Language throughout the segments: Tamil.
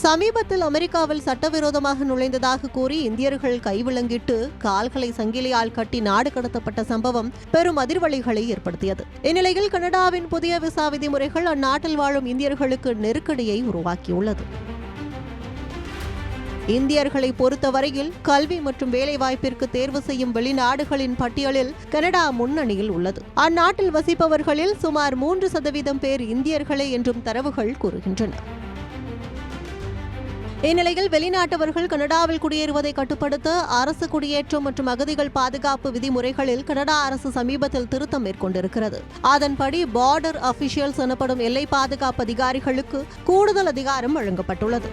சமீபத்தில் அமெரிக்காவில் சட்டவிரோதமாக நுழைந்ததாக கூறி இந்தியர்கள் கைவிலங்கிட்டு கால்களை சங்கிலியால் கட்டி நாடு கடத்தப்பட்ட சம்பவம் பெரும் அதிர்வலைகளை ஏற்படுத்தியது. இந்நிலையில் கனடாவின் புதிய விசா விதிமுறைகள் அந்நாட்டில் வாழும் இந்தியர்களுக்கு நெருக்கடியை உருவாக்கியுள்ளது. இந்தியர்களை பொறுத்தவரையில் கல்வி மற்றும் வேலைவாய்ப்பிற்கு தேர்வு செய்யும் வெளிநாடுகளின் பட்டியலில் கனடா முன்னணியில் உள்ளது. அந்நாட்டில் வசிப்பவர்களில் சுமார் 3% பேர் இந்தியர்களே என்றும் தரவுகள் கூறுகின்றன. இந்நிலையில் வெளிநாட்டவர்கள் கனடாவில் குடியேறுவதை கட்டுப்படுத்த அரசு குடியேற்றம் மற்றும் அகதிகள் பாதுகாப்பு விதிமுறைகளில் கனடா அரசு சமீபத்தில் திருத்தம் மேற்கொண்டிருக்கிறது. அதன்படி பார்டர் அபிஷியல்ஸ் எனப்படும் எல்லை பாதுகாப்பு அதிகாரிகளுக்கு கூடுதல் அதிகாரம் வழங்கப்பட்டுள்ளது.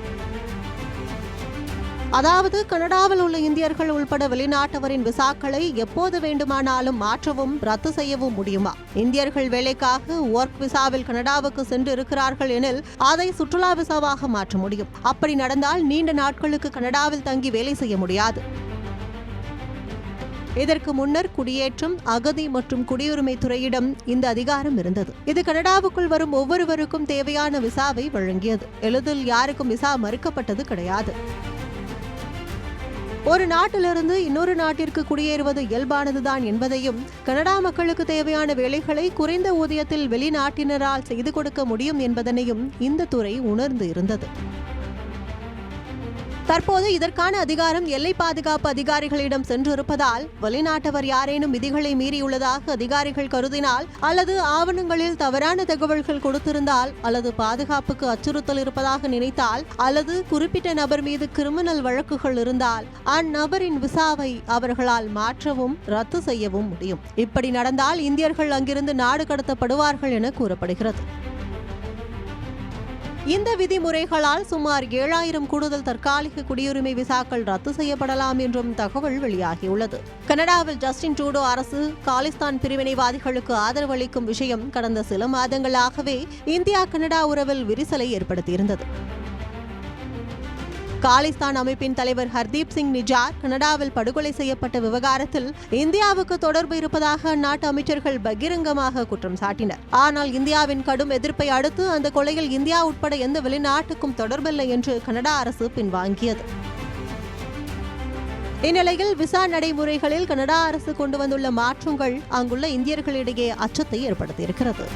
அதாவது கனடாவில் உள்ள இந்தியர்கள் உள்பட வெளிநாட்டவரின் விசாக்களை எப்போது வேண்டுமானாலும் மாற்றவும் ரத்து செய்யவும் முடியுமா? இந்தியர்கள் வேலைக்காக ஒர்க் விசாவில் கனடாவுக்கு சென்று இருக்கிறார்கள் எனில் அதை சுற்றுலா விசாவாக மாற்ற முடியும். அப்படி நடந்தால் நீண்ட நாட்களுக்கு கனடாவில் தங்கி வேலை செய்ய முடியாது. இதற்கு முன்னர் குடியேற்றம், அகதி மற்றும் குடியுரிமை துறையிடம் இந்த அதிகாரம் இருந்தது. இது கனடாவுக்குள் வரும் ஒவ்வொருவருக்கும் தேவையான விசாவை வழங்கியது. எளிதில் யாருக்கும் விசா மறுக்கப்பட்டது கிடையாது. ஒரு நாட்டிலிருந்து இன்னொரு நாட்டிற்கு குடியேறுவது இயல்பானதுதான் என்பதையும், கனடா மக்களுக்கு தேவையான வேலைகளை குறைந்த ஊதியத்தில் வெளிநாட்டினரால் செய்து கொடுக்க முடியும் என்பதனையும் இந்த துறை உணர்ந்து இருந்தது. தற்போது இதற்கான அதிகாரம் எல்லை பாதுகாப்பு அதிகாரிகளிடம் சென்றிருப்பதால் வெளிநாட்டவர் யாரேனும் விதிகளை மீறியுள்ளதாக அதிகாரிகள் கருதினால், அல்லது ஆவணங்களில் தவறான தகவல்கள் கொடுத்திருந்தால், அல்லது பாதுகாப்புக்கு அச்சுறுத்தல் இருப்பதாக நினைத்தால், அல்லது குறிப்பிட்ட நபர் மீது கிரிமினல் வழக்குகள் இருந்தால் அந்நபரின் விசாவை அவர்களால் மாற்றவும் ரத்து செய்யவும் முடியும். இப்படி நடந்தால் இந்தியர்கள் அங்கிருந்து நாடு கடத்தப்படுவார்கள் என கூறப்படுகிறது. இந்த விதிமுறைகளால் சுமார் 7000 கூடுதல் தற்காலிக குடியுரிமை விசாக்கள் ரத்து செய்யப்படலாம் என்றும் தகவல் வெளியாகியுள்ளது. கனடாவில் ஜஸ்டின் ட்ரூடோ அரசு காலிஸ்தான் பிரிவினைவாதிகளுக்கு ஆதரவு அளிக்கும் விஷயம் கடந்த சில மாதங்களாகவே இந்தியா கனடா உறவில் விரிசலை ஏற்படுத்தியிருந்தது. காலிஸ்தான் அமைப்பின் தலைவர் ஹர்தீப் சிங் நிஜார் கனடாவில் படுகொலை செய்யப்பட்ட விவகாரத்தில் இந்தியாவுக்கு தொடர்பு இருப்பதாக அந்நாட்டு அமைச்சர்கள் பகிரங்கமாக குற்றம் சாட்டினர். ஆனால் இந்தியாவின் கடும் எதிர்ப்பை அடுத்து அந்த கொலையில் இந்தியா உட்பட எந்த வெளிநாட்டுக்கும் தொடர்பில்லை என்று கனடா அரசு பின்வாங்கியது. இந்நிலையில் விசா நடைமுறைகளில் கனடா அரசு கொண்டு வந்துள்ள மாற்றங்கள் அங்குள்ள இந்தியர்களிடையே அச்சத்தை ஏற்படுத்தியிருக்கிறது.